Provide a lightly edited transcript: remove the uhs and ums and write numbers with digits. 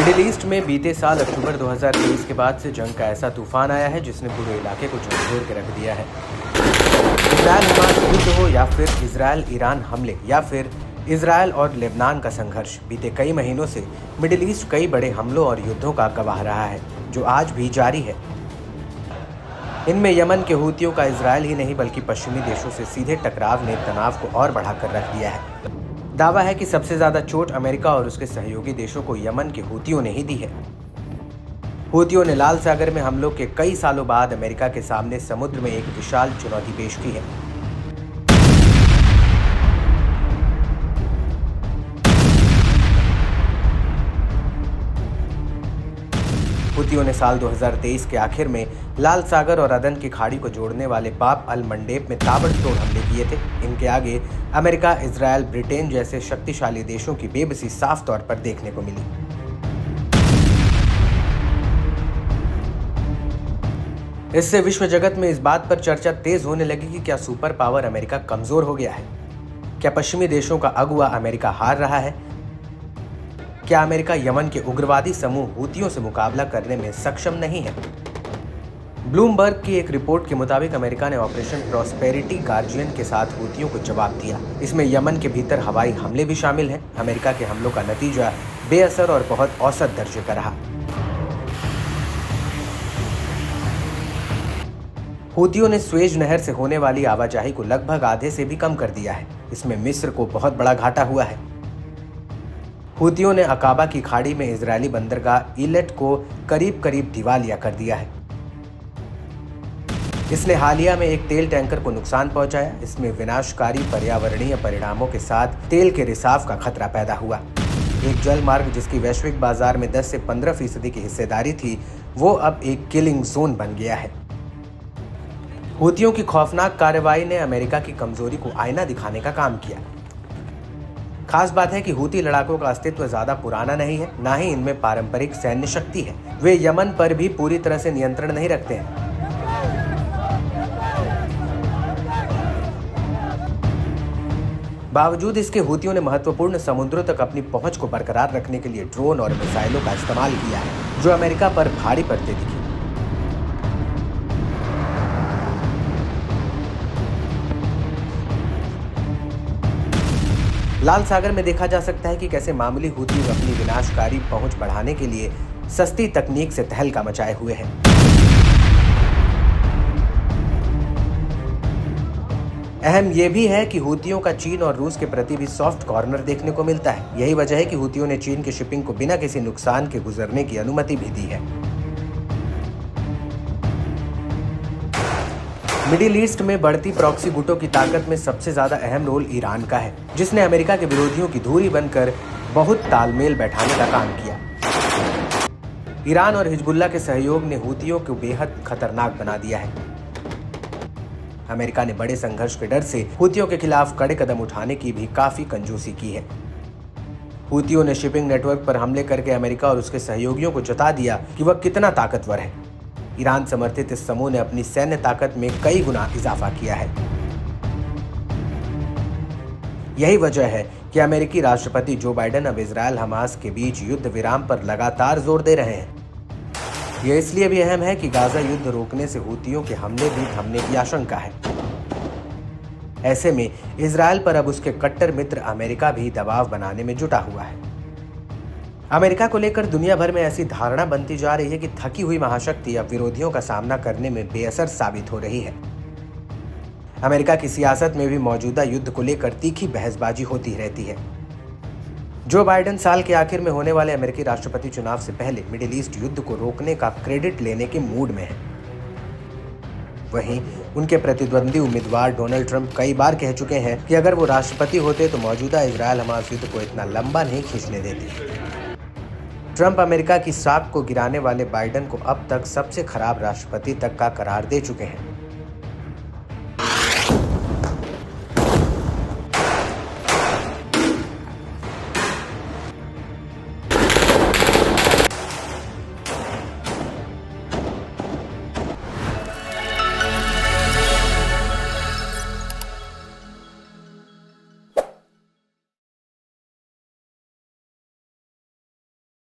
Middle east में बीते साल अक्टूबर 2023 के बाद से जंग का ऐसा तूफान आया है जिसने पूरे इलाके को झकझोर के रख दिया है। इजरायल हमास युद्ध हो या फिर इजरायल ईरान हमले या फिर इजरायल और लेबनान का संघर्ष, बीते कई महीनों से मिडिल ईस्ट कई बड़े हमलों और युद्धों का गवाह रहा है जो आज भी जारी है। इनमें यमन के हूतियों का इजरायल ही नहीं बल्कि पश्चिमी देशों से सीधे टकराव ने तनाव को और बढ़ाकर रख दिया है। दावा है कि सबसे ज्यादा चोट अमेरिका और उसके सहयोगी देशों को यमन के हूतियों ने ही दी है। हूतियों ने लाल सागर में हमलों के कई सालों बाद अमेरिका के सामने समुद्र में एक विशाल चुनौती पेश की है। हूतियों ने साल 2023 के आखिर में लाल सागर और अदन की खाड़ी को जोड़ने वाले बाब अल मंडेब में ताबड़तोड़ हमले किए थे। इनके आगे अमेरिका, इजरायल, ब्रिटेन जैसे शक्तिशाली देशों की बेबसी साफ तौर पर देखने को मिली। इससे विश्व जगत में इस बात पर चर्चा तेज होने लगी कि क्या सुपर पावर अमेरिका कमजोर हो गया है? क्या पश्चिमी देशों का अगुवा अमेरिका हार रहा है? क्या अमेरिका यमन के उग्रवादी समूह हूतियों से मुकाबला करने में सक्षम नहीं है? ब्लूमबर्ग की एक रिपोर्ट के मुताबिक अमेरिका ने ऑपरेशन प्रॉस्पेरिटी गार्जियन के साथ हूतियों को जवाब दिया। इसमें यमन के भीतर हवाई हमले भी शामिल हैं। अमेरिका के हमलों का नतीजा बेअसर और बहुत औसत दर्जे का रहा। हूतियों ने स्वेज नहर से होने वाली आवाजाही को लगभग आधे से भी कम कर दिया है। इसमें मिस्र को बहुत बड़ा घाटा हुआ है। हूतियों ने अकाबा की खाड़ी में इजरायली बंदरगाह इलेट को करीब करीब दिवालिया कर दिया है। इसने हालिया में एक तेल टैंकर को नुकसान पहुंचाया। इसमें विनाशकारी पर्यावरणीय परिणामों के साथ तेल के रिसाव का खतरा पैदा हुआ। एक जल मार्ग जिसकी वैश्विक बाजार में 10 से 15% की हिस्सेदारी थी, वो अब एक किलिंग जोन बन गया है। हूतियों की खौफनाक कार्रवाई ने अमेरिका की कमजोरी को आईना दिखाने का काम किया। खास बात है कि हूती लड़ाकों का अस्तित्व ज्यादा पुराना नहीं है, ना ही इनमें पारंपरिक सैन्य शक्ति है। वे यमन पर भी पूरी तरह से नियंत्रण नहीं रखते हैं। बावजूद इसके हूतियों ने महत्वपूर्ण समुद्रों तक अपनी पहुंच को बरकरार रखने के लिए ड्रोन और मिसाइलों का इस्तेमाल किया है, जो अमेरिका पर भारी पड़ते दिखे। लाल सागर में देखा जा सकता है कि कैसे मामूली हूती अपनी विनाशकारी पहुंच बढ़ाने के लिए सस्ती तकनीक से तहलका मचाए हुए हैं। अहम यह भी है कि हूतियों का चीन और रूस के प्रति भी सॉफ्ट कॉर्नर देखने को मिलता है। यही वजह है कि हूतियों ने चीन की शिपिंग को बिना किसी नुकसान के गुजरने की अनुमति भी दी है। मिडिल ईस्ट में बढ़ती प्रॉक्सी गुटों की ताकत में सबसे ज्यादा अहम रोल ईरान का है, जिसने अमेरिका के विरोधियों की धुरी बनकर बहुत तालमेल बैठाने का काम किया। ईरान और हिजबुल्लाह के सहयोग ने हूतियों को बेहद खतरनाक बना दिया है। अमेरिका ने बड़े संघर्ष के डर से हूतियों के खिलाफ कड़े कदम उठाने की भी काफी कंजूसी की है। हूतियों ने शिपिंग नेटवर्क पर हमले करके अमेरिका और उसके सहयोगियों को जता दिया कि वह कितना ताकतवर है। ईरान समर्थित इस समूह ने अपनी सैन्य ताकत में कई गुना इजाफा किया है। यही वजह है कि अमेरिकी राष्ट्रपति जो बाइडेन अब इजरायल हमास के बीच युद्ध विराम पर लगातार जोर दे रहे हैं। यह इसलिए भी अहम है कि गाजा युद्ध रोकने से हूतियों के हमले भी थमने की आशंका है। ऐसे में इजरायल पर अब उसके कट्टर मित्र अमेरिका भी दबाव बनाने में जुटा हुआ है। अमेरिका को लेकर दुनिया भर में ऐसी धारणा बनती जा रही है कि थकी हुई महाशक्ति अब विरोधियों का सामना करने में बेअसर साबित हो रही है। अमेरिका की सियासत में भी मौजूदा युद्ध को लेकर तीखी बहसबाजी होती रहती है। जो बाइडेन साल के आखिर में होने वाले अमेरिकी राष्ट्रपति चुनाव से पहले मिडिल ईस्ट युद्ध को रोकने का क्रेडिट लेने के मूड में है। वहीं उनके प्रतिद्वंदी उम्मीदवार डोनाल्ड ट्रंप कई बार कह चुके हैं कि अगर वो राष्ट्रपति होते तो मौजूदा इजरायल हमास युद्ध को इतना लंबा नहीं खींचने देते। ट्रंप अमेरिका की साख को गिराने वाले बाइडेन को अब तक सबसे खराब राष्ट्रपति तक का करार दे चुके हैं।